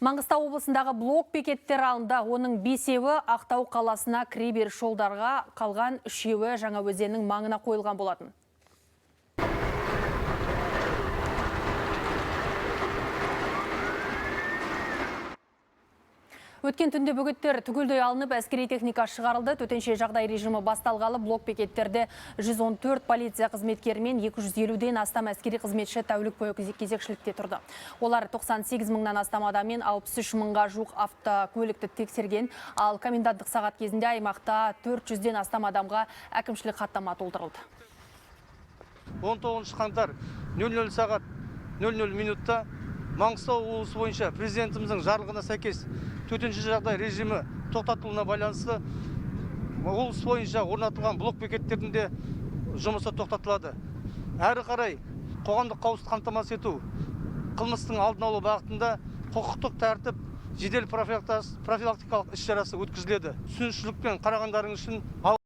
Маңғыстау облысындағы блок бекеттер алында оның 5-еуі Ақтау қаласына кіре беріс жолдарға, қалған 3-еуі Жаңаөзеннің маңына қойылған болатын. Өткен түнде бөгеттер түгелдей алынып, әскери техника шығарылды. Төтенше жағдай режимі басталғалы блок бекеттерде 114 полиция қызметкері мен 250-ден астам әскери қызметші тәулік бойы кезекшілікте тұрды. Олар 98 мыңнан астам адаммен 63 мыңға жуық автокөлікті тексерген, ал коменданттық сағат кезінде аймақта 400-ден астам адамға әкімшілік хаттама толтырылды. 19 қаңтар 00 сағат 00 минутта Маңғыстау облысы бойынша президентіміздің жарлығына сәйкес төтенше жағдай режимі тоқтатылуына байланысты облыс бойынша орнатылған блок бекеттерінде жұмысы тоқтатылады. Әрі қарай қоғамдық қауіпсіздікті қамтамасыз ету, қылмыстың алдын алу бағытында құқықтық тәртіп жедел профилактикалық іс-шарасы өткізіледі. Түсінушілікпен қарағандарыңыз үшін